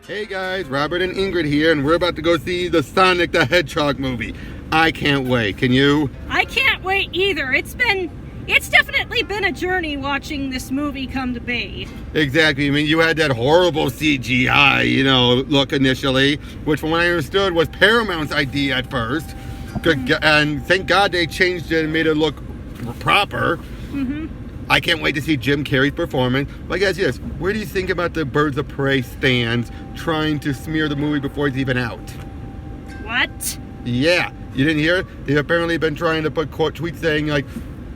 Hey guys, Robert and Ingrid here, and we're about to go see the Sonic the Hedgehog movie. I can't wait. Can you? I can't wait either. It's definitely been a journey watching this movie come to be. Exactly. I mean, you had that horrible CGI, look initially, which from what I understood was Paramount's idea at first. And thank God they changed it and made it look proper. I can't wait to see Jim Carrey's performance. Like, guys, yes, where do you think about the Birds of Prey stands trying to smear the movie before it's even out? What? Yeah. You didn't hear it? They've apparently been trying to put tweets saying, like,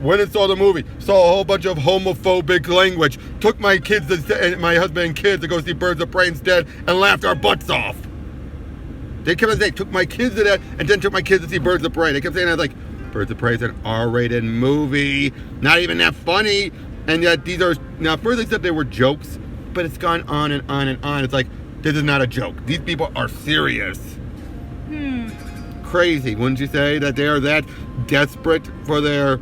when I saw the movie, saw a whole bunch of homophobic language, took my kids and my husband and kids to go see Birds of Prey instead, and laughed our butts off. They kept saying, took my kids to that, and then took my kids to see Birds of Prey. They kept saying that, like, Birds of Prey is an R-rated movie, not even that funny, and yet these are, now first they said they were jokes, but it's gone on and on and on. It's like, this is not a joke. These people are serious. Crazy, wouldn't you say, that they are that desperate for their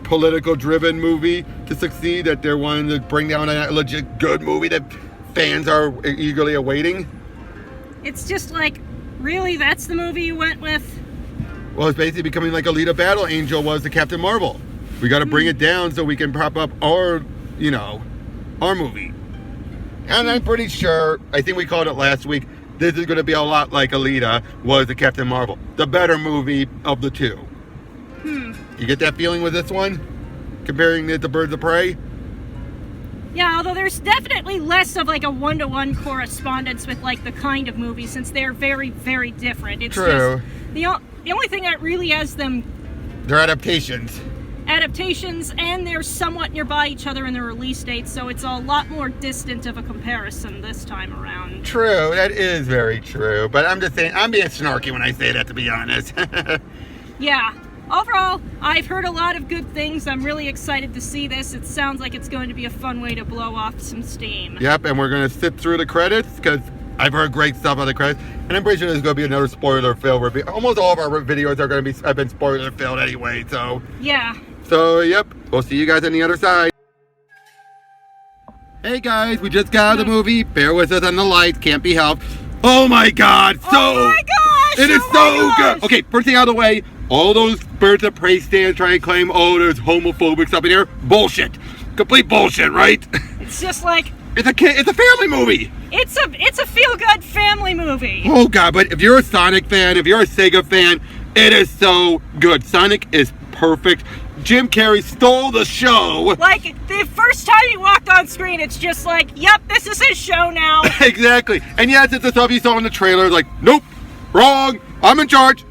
political-driven movie to succeed, that they're wanting to bring down a legit good movie that fans are eagerly awaiting? It's just like, really, that's the movie you went with? Well, it's basically becoming like Alita Battle Angel was to Captain Marvel. We got to bring it down so we can prop up our, our movie. And I'm pretty sure, I think we called it last week, this is going to be a lot like Alita was to Captain Marvel. The better movie of the two. You get that feeling with this one? Comparing it to Birds of Prey? Yeah, although there's definitely less of like a one-to-one correspondence with like the kind of movie, since they're very, very different. It's True. Just the only thing that really has them... They're adaptations. And they're somewhat nearby each other in their release dates, so it's a lot more distant of a comparison this time around. True, that is very true. But I'm just saying, I'm being snarky when I say that, to be honest. Yeah. Overall, I've heard a lot of good things. I'm really excited to see this. It sounds like it's going to be a fun way to blow off some steam. Yep, and we're going to sit through the credits, because I've heard great stuff on the credits, and I'm pretty sure there's going to be another spoiler-filled review. Almost all of our videos are going to have been spoiler-filled anyway, so... Yeah. So, yep, we'll see you guys on the other side. Hey guys, we just got out of the movie. Bear with us on the lights, can't be helped. Oh my God, oh my gosh! It is so good! Okay, first thing out of the way, all those Birds of Prey stands trying to claim, oh, there's homophobic stuff in here. Bullshit. Complete bullshit, right? It's just like... It's a family movie. It's a feel-good family movie. Oh God, but if you're a Sonic fan, if you're a Sega fan, it is so good. Sonic is perfect. Jim Carrey stole the show. Like, the first time he walked on screen, it's just like, yep, this is his show now. Exactly. And yes, it's the stuff you saw in the trailer, like, nope, wrong, I'm in charge.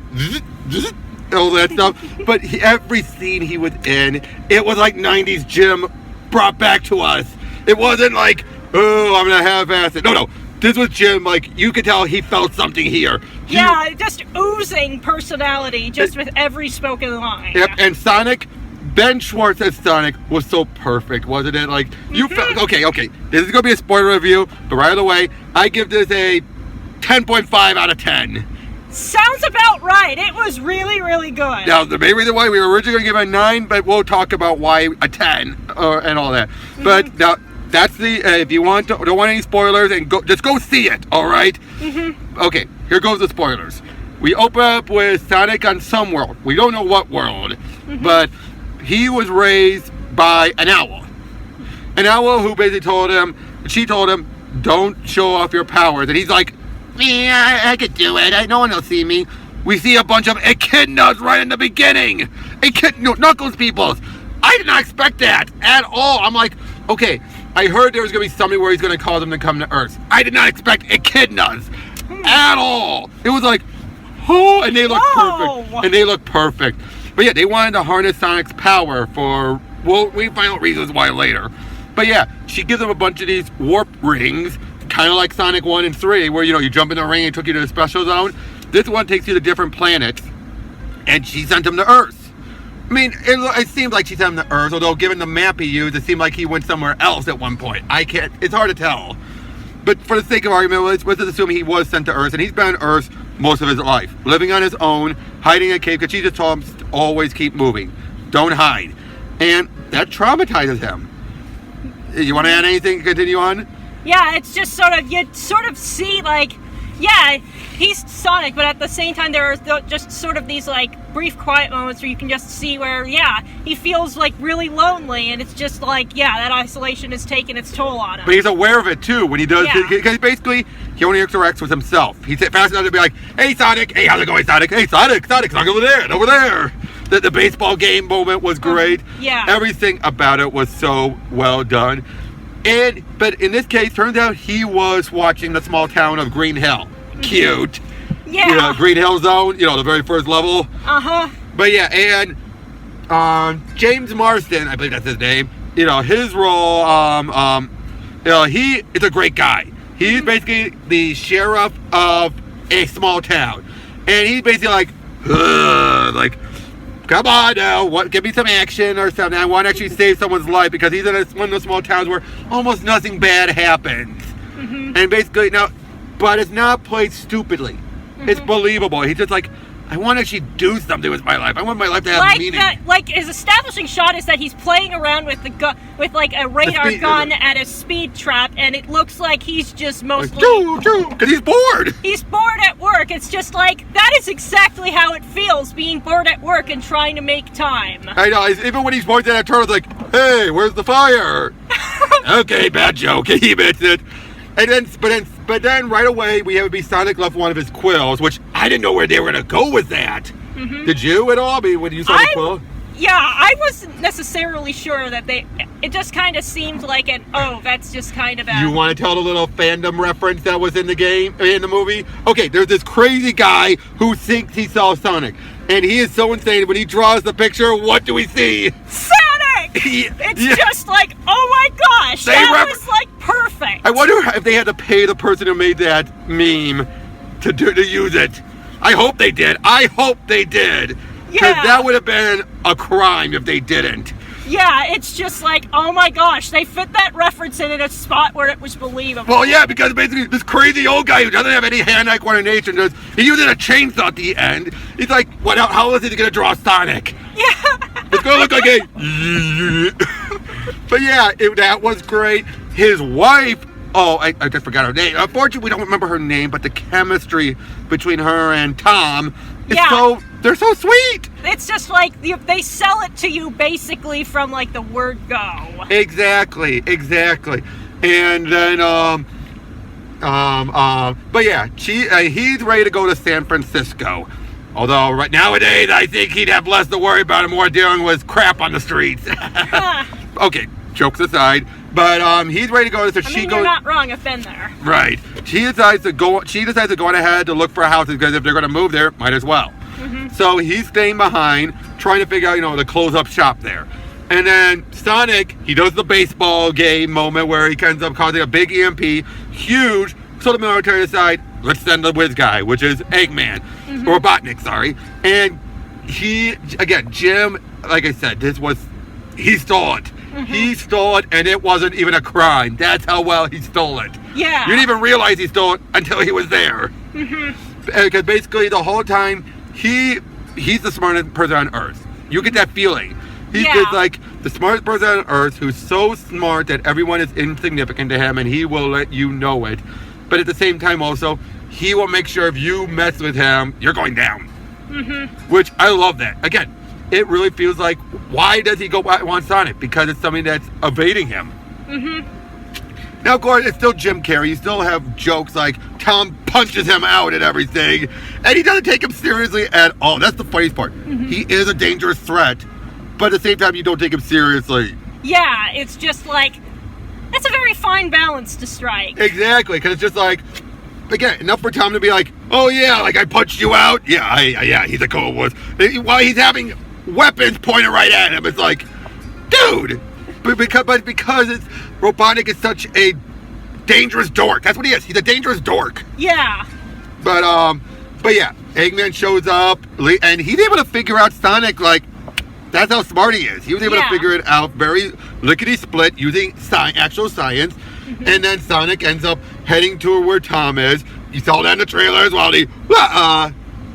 All that stuff. But every scene he was in, it was like 90s Jim brought back to us. It wasn't like, oh, I'm gonna half-ass it. No. This was Jim, like, you could tell he felt something here. Yeah, just oozing personality just with every spoken line. Yep, and Sonic, Ben Schwartz as Sonic was so perfect, wasn't it? Like, you felt, okay, this is gonna be a spoiler review, but right away, I give this a 10.5 out of 10. Sounds about right. It was really, really good. Now, the main reason why we were originally gonna give it a 9, but we'll talk about why a 10 and all that. But now, that's the, if you don't want any spoilers, and just go see it, all right? Okay, here goes the spoilers. We open up with Sonic on some world. We don't know what world, but he was raised by an owl. An owl who basically she told him, don't show off your powers. And he's like, yeah, I could do it. No one will see me. We see a bunch of echidnas right in the beginning. Knuckles peoples. I did not expect that at all. I'm like, okay, I heard there was going to be something where he's going to cause them to come to Earth. I did not expect echidnas at all. It was like, oh, and they look perfect. And they look perfect. But yeah, they wanted to harness Sonic's power for, well, we find out reasons why later. But yeah, she gives them a bunch of these warp rings, kind of like Sonic 1 and 3, where, you jump in the ring and it took you to the special zone. This one takes you to different planets, and she sent him to Earth. I mean, it seemed like she sent him to Earth, although given the map he used, it seemed like he went somewhere else at one point. It's hard to tell. But for the sake of argument, let's just assume he was sent to Earth, and he's been on Earth most of his life, living on his own, hiding in a cave, because she just told him to always keep moving. Don't hide. And that traumatizes him. You want to add anything to continue on? Yeah, it's just you sort of see, like, yeah, he's Sonic, but at the same time there are just sort of these, like, brief quiet moments where you can just see where, yeah, he feels, like, really lonely, and it's just like, yeah, that isolation has taken its toll on him. But he's aware of it, too, when he does, because basically, he only interacts with himself. He's fast enough to be like, hey, Sonic, hey, how's it going, Sonic? Hey, Sonic's over there, and over there. The baseball game moment was great. Yeah. Everything about it was so well done. But in this case, turns out he was watching the small town of Green Hill. Cute. Yeah. You know, Green Hill Zone, the very first level. Uh-huh. But yeah, and James Marsden, I believe that's his name, his role, he is a great guy. He's basically the sheriff of a small town. And he's basically like, come on now, give me some action or something. I want to actually save someone's life, because he's in one of those small towns where almost nothing bad happens. Mm-hmm. And basically, but it's not played stupidly. Mm-hmm. It's believable. He's just like, I want to actually do something with my life. I want my life to have meaning. His establishing shot is that he's playing around with with like a radar gun at a speed trap, and it looks like he's just mostly because he's bored. He's bored at work. It's just like, that is exactly how it feels, being bored at work and trying to make time. I know. Even when he's pointing at a turtle, it's like, hey, where's the fire? Okay, bad joke. He admits it. And but then right away we have to be Sonic left one of his quills, which I didn't know where they were gonna go with that. Mm-hmm. Did you at all? I mean, when you saw the quill? Yeah, I wasn't necessarily sure that it just kind of seemed like that's just kind of a... You want to tell the little fandom reference that was in the movie? Okay, there's this crazy guy who thinks he saw Sonic, and he is so insane. When he draws the picture, what do we see? Sonic! It's just like, oh my gosh, that was like perfect. I wonder if they had to pay the person who made that meme to use it. I hope they did. Because that would have been a crime if they didn't. Yeah, it's just like, oh my gosh, they fit that reference in a spot where it was believable. Well, yeah, because basically this crazy old guy who doesn't have any hand-eye coordination, he uses a chainsaw at the end. He's like, how is he going to draw Sonic? Yeah. It's going to look like a... But yeah, that was great. His wife... Oh, I just forgot her name. Unfortunately, we don't remember her name, but the chemistry between her and Tom is they're so sweet. It's just like they sell it to you basically from like the word go. Exactly. And then, but yeah, he's ready to go to San Francisco. Although right nowadays, I think he'd have less to worry about and more dealing with crap on the streets. Okay, jokes aside. But he's ready to go. So you're not wrong. I've been there. Right. She decides to go on ahead to look for a house, because if they're going to move there, might as well. Mm-hmm. So he's staying behind, trying to figure out, to close up shop there. And then Sonic, he does the baseball game moment where he ends up causing a big EMP, huge. So the military decide, let's send the whiz guy, which is Eggman, mm-hmm. or Robotnick, sorry. And Jim, like I said, he stole it. Mm-hmm. He stole it, and it wasn't even a crime. That's how well he stole it. Yeah. You didn't even realize he stole it until he was there. Mm-hmm. Because basically the whole time, he's the smartest person on Earth. You get that feeling. He's just like the smartest person on Earth, who's so smart that everyone is insignificant to him, and he will let you know it. But at the same time also, he will make sure if you mess with him, you're going down. Mm-hmm. Which, I love that. Again, it really feels like, why does he want Sonic? Because it's something that's evading him. Mm-hmm. Now, of course, it's still Jim Carrey. You still have jokes like Tom punches him out and everything. And he doesn't take him seriously at all. That's the funniest part. Mm-hmm. He is a dangerous threat. But at the same time, you don't take him seriously. Yeah, it's just like, that's a very fine balance to strike. Exactly, because it's just like, again, enough for Tom to be like, oh yeah, like I punched you out. Yeah, he's a cold one. While he's having weapons pointed right at him, it's like, dude. But because Robotnick is such a dangerous dork. That's what he is. He's a dangerous dork. Yeah. But yeah, Eggman shows up, and he's able to figure out Sonic, like, that's how smart he is. He was able to figure it out very lickety-split using actual science. Mm-hmm. And then Sonic ends up heading to where Tom is. You saw that in the trailers while he,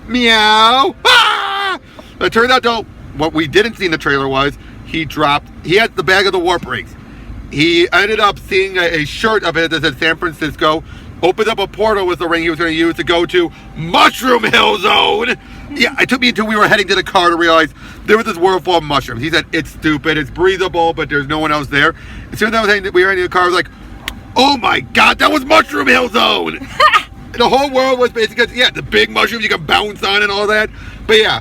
meow. Ah! It turned out, though, what we didn't see in the trailer was he had the bag of the warp rings. he ended up seeing a shirt of it that said San Francisco, opened up a portal with the ring he was going to use to go to Mushroom Hill Zone. Yeah, it took me until we were heading to the car to realize there was this world full of mushrooms. He said, it's stupid, it's breathable, but there's no one else there. As soon as we were in the car, I was like, oh my God, that was Mushroom Hill Zone. The whole world was basically, yeah, the big mushrooms you can bounce on and all that. But yeah,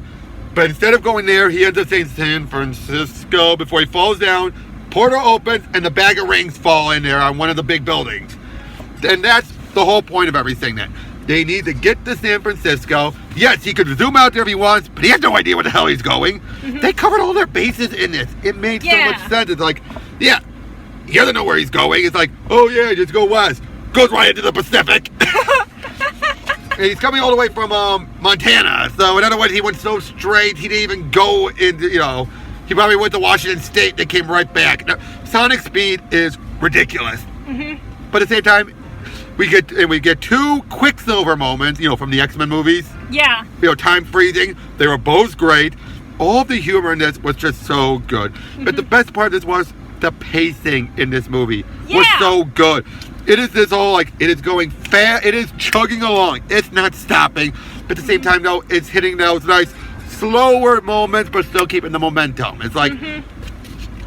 but instead of going there, he ends up saying San Francisco before he falls down. Portal opens and the bag of rings fall in there on one of the big buildings. And that's the whole point of everything then. They need to get to San Francisco. Yes, he could zoom out there if he wants, but he has no idea where the hell he's going. They covered all their bases in this. It made so much sense. It's like, yeah, he doesn't know where he's going. It's like, oh yeah, just go west. Goes right into the Pacific. And he's coming all the way from Montana. So in other words, he went so straight, he didn't even go into, he probably went to Washington State, they came right back. Now, Sonic's speed is ridiculous. But at the same time, we get two Quicksilver moments, from the X-Men movies. Yeah. Time freezing. They were both great. All the humor in this was just so good. But the best part of this was the pacing in this movie was so good. It is this whole, it is going fast. It is chugging along. It's not stopping. But at the same time, though, it's hitting those nice, slower moments, but still keeping the momentum. It's like,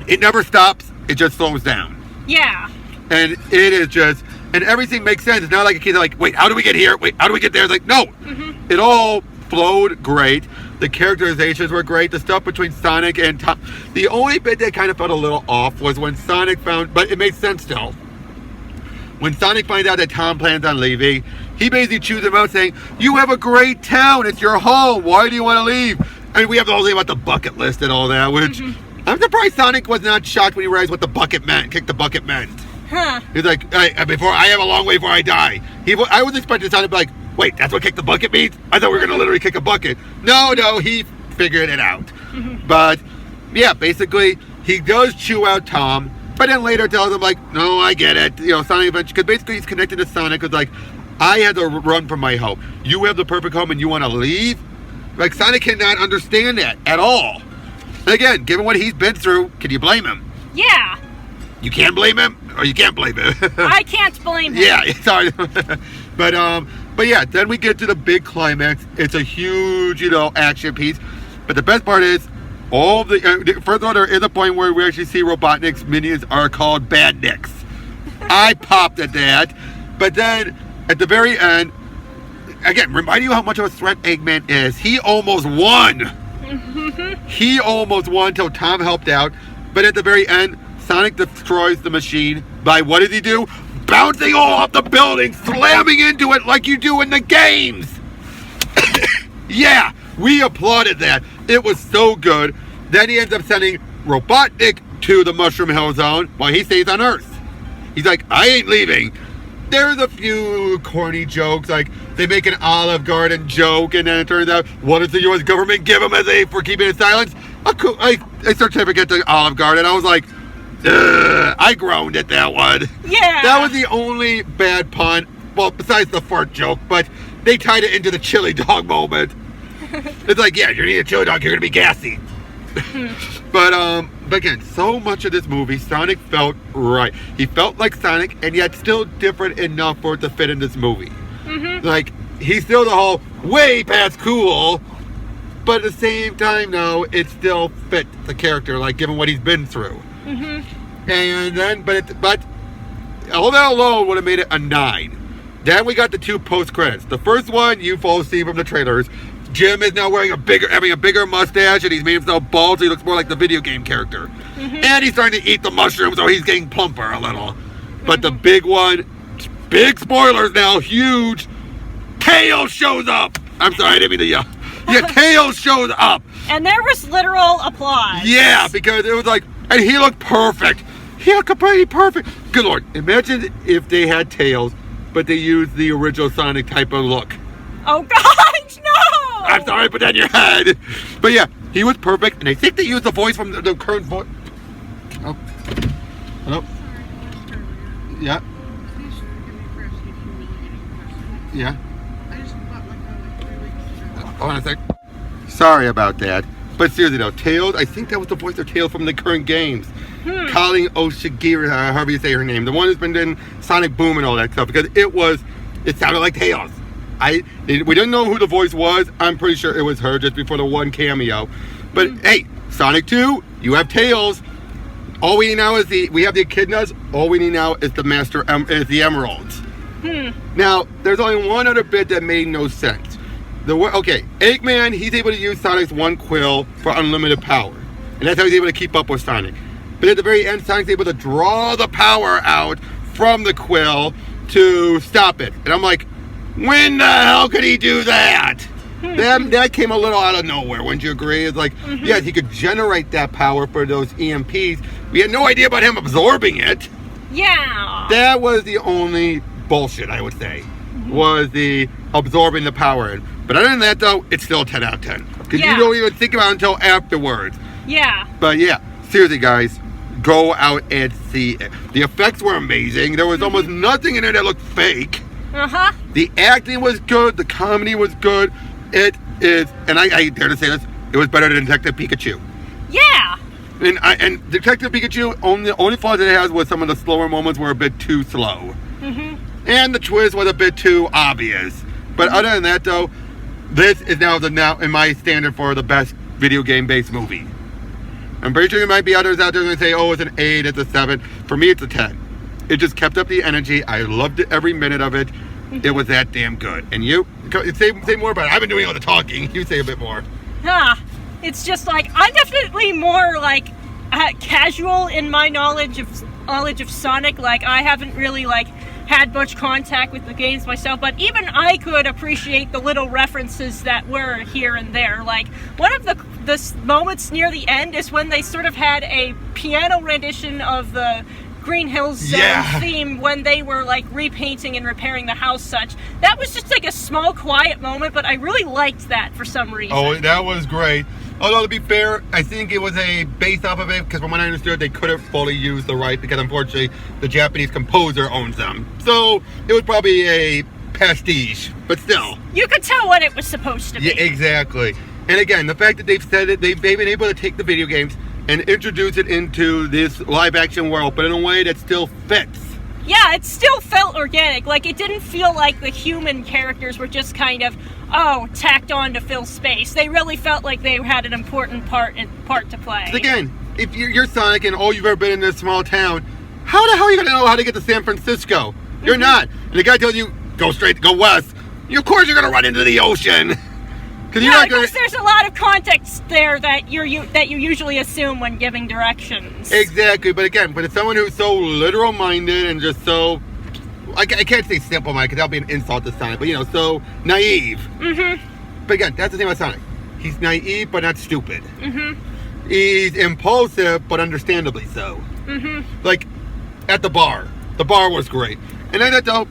it never stops. It just slows down. Yeah. And it is just, and everything makes sense. It's not like a kid like, wait, how do we get here? Wait, how do we get there? It's like, no. It all flowed great. The characterizations were great. The stuff between Sonic and Tom. The only bit that kind of felt a little off was when Sonic but it made sense still. When Sonic finds out that Tom plans on leaving, he basically chews him out saying, you have a great town. It's your home. Why do you want to leave? I mean, we have the whole thing about the bucket list and all that, which I'm surprised Sonic was not shocked when he realized what the bucket meant, kick the bucket meant. He's like, before I have a long way before I die. I was expecting Sonic to be like, wait, that's what kick the bucket means? I thought we were going to literally kick a bucket. No, he figured it out. But, yeah, basically, he does chew out Tom, but then later tells him, like, no, I get it. Sonic eventually, because basically he's connected to Sonic, because, like, I had to run from my home. You have the perfect home and you want to leave? Like, Sonic cannot understand that at all. And again, given what he's been through, can you blame him? Yeah. You can blame him, or you can't blame him. I can't blame him. Yeah, it's hard. But yeah, then we get to the big climax. It's a huge, action piece. But the best part is, all the first of all, there is a point where we actually see Robotnick's minions are called Badniks. I popped at that. But then at the very end, again, remind you how much of a threat Eggman is. He almost won. He almost won till Tom helped out. But at the very end, Sonic destroys the machine by, what does he do? Bouncing all off the building, slamming into it like you do in the games. Yeah, we applauded that. It was so good. Then he ends up sending Robotnick to the Mushroom Hill Zone while he stays on Earth. He's like, I ain't leaving. There's a few corny jokes, like they make an Olive Garden joke, and then it turns out, what does the U.S. government give him for keeping it silent? A certificate to Olive Garden. I was like, I groaned at that one. Yeah. That was the only bad pun. Well, besides the fart joke, but they tied it into the chili dog moment. It's like, yeah, you're eating a chili dog, you're gonna be gassy. But again, so much of this movie, Sonic felt right. He felt like Sonic, and yet still different enough for it to fit in this movie. Like, he's still the whole way past cool, but at the same time, no, it still fit the character, like given what he's been through. And then, but all that alone would have made it a 9. Then we got the 2 post credits. The first one, you've all seen from the trailers. Jim is now having a bigger mustache, and he's made himself bald, so he looks more like the video game character. And he's starting to eat the mushrooms, so he's getting plumper a little. But the big one, big spoilers now, huge. Tails shows up. I'm sorry, I didn't mean to yell. Yeah, Tails shows up. And there was literal applause. Yeah, because it was like, and he looked perfect. He looked completely perfect. Good Lord, imagine if they had Tails, but they used the original Sonic type of look. Oh gosh, no! I'm sorry I put that in your head. But yeah, he was perfect, and I think they used the voice from the current voice. Oh. Hello? Yeah. Yeah. Hold on a sec. Sorry about that. But seriously though, Tails, I think that was the voice of Tails from the current games. Colleen Oshigiri, however you say her name, the one who's been in Sonic Boom and all that stuff, because it sounded like Tails. We didn't know who the voice was. I'm pretty sure it was her just before the one cameo. But hey, Sonic 2, you have Tails. All we need now is we have the echidnas. All we need now is the emeralds. Now, there's only one other bit that made no sense. Eggman, he's able to use Sonic's one quill for unlimited power. And that's how he's able to keep up with Sonic. But at the very end, Sonic's able to draw the power out from the quill to stop it. And I'm like, when the hell could he do that? That came a little out of nowhere, wouldn't you agree? It's like, yes, he could generate that power for those EMPs. We had no idea about him absorbing it. Yeah. That was the only bullshit, I would say, was the absorbing the power. But other than that, though, it's still a 10 out of 10. Because you don't even think about it until afterwards. Yeah. But yeah, seriously, guys, go out and see it. The effects were amazing. There was almost nothing in it that looked fake. The acting was good. The comedy was good. It is, and I dare to say this, it was better than Detective Pikachu. Yeah. And Detective Pikachu, the only flaw that it has was some of the slower moments were a bit too slow. And the twist was a bit too obvious. But other than that, though, this is now in my standard for the best video game-based movie. I'm pretty sure there might be others out there that say, oh, it's an 8, it's a 7. For me, it's a 10. It just kept up the energy. I loved it, every minute of it. It was that damn good. And you? Say more about it. I've been doing all the talking. You say a bit more. It's just like, I'm definitely more like casual in my knowledge of Sonic. Like, I haven't really had much contact with the games myself, but even I could appreciate the little references that were here and there. Like, one of the moments near the end is when they sort of had a piano rendition of the Green Hills Zone theme when they were repainting and repairing the house such. That was just a small quiet moment, but I really liked that for some reason. Oh, that was great. Although, to be fair, I think it was a based off of it, because from what I understood, they couldn't fully use the right, because unfortunately, the Japanese composer owns them. So, it was probably a pastiche, but still. You could tell what it was supposed to be. Yeah, exactly. And again, the fact that they've said it, they've been able to take the video games and introduce it into this live-action world, but in a way that still fits. Yeah, it still felt organic. It didn't feel like the human characters were just kind of, tacked on to fill space. They really felt like they had an important part to play. Again, if you're Sonic and you've ever been in this small town, how the hell are you going to know how to get to San Francisco? You're not. And the guy tells you, go west. Of course you're going to run into the ocean. Because there's a lot of context there that you usually assume when giving directions. Exactly, but again, it's someone who's so literal-minded and just so, I can't say simple-minded because that'll be an insult to Sonic, but so naive. But again, that's the thing about Sonic. He's naive, but not stupid. He's impulsive, but understandably so. Like, at the bar. The bar was great. And I thought,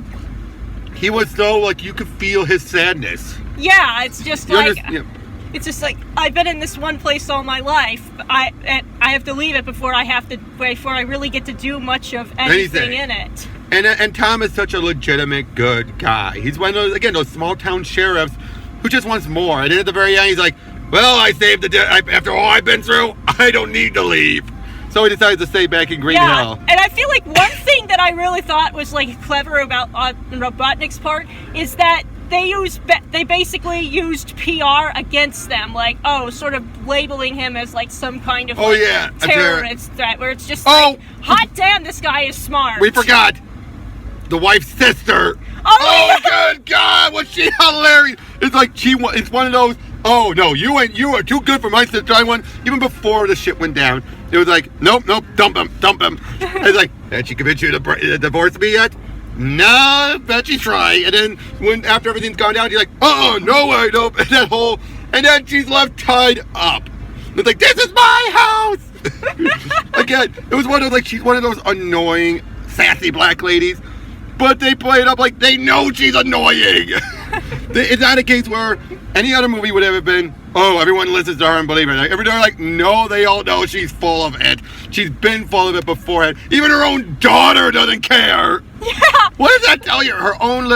he was so, you could feel his sadness. Yeah, it's just it's just I've been in this one place all my life. I have to leave it before I really get to do much of anything in it. And Tom is such a legitimate good guy. He's one of those small town sheriffs who just wants more. And then at the very end, he's like, well, I saved the day. After all I've been through, I don't need to leave. So he decides to stay back in Green Hill. And I feel like one thing that I really thought was clever about Robotnick's part is that they basically used PR against them, sort of labeling him as some kind of terrorist threat, where it's just hot damn, this guy is smart. We forgot the wife's sister. Oh good God, was she hilarious? It's it's one of those, oh no, you are too good for my sister. I won even before the shit went down. It was nope, dump him. It's did she convince you to divorce me yet? No, bet you try. And then after everything's gone down, you're oh no way, nope. And then she's left tied up. It's this is my house. Again, it was one of she's one of those annoying, sassy black ladies, but they play it up they know she's annoying. It's not a case where any other movie would have been, oh, everyone listens to her and believe it. They're no, they all know she's full of it. She's been full of it beforehand. Even her own daughter doesn't care. Yeah. What does that tell you? Her own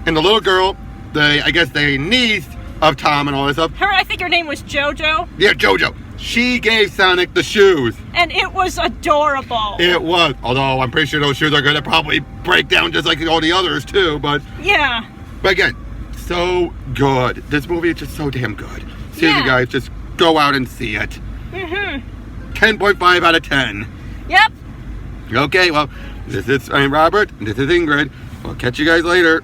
and the little girl, the niece of Tom and all this stuff. I think her name was JoJo. Yeah, JoJo. she gave Sonic the shoes. And it was adorable. It was. Although I'm pretty sure those shoes are going to probably break down just like all the others too. But yeah. But again, so good. This movie is just so damn good. Seriously, Yeah. guys, just go out and see it. 10.5 out of 10. Yep. Okay, well, I'm Robert. This is Ingrid. We'll catch you guys later.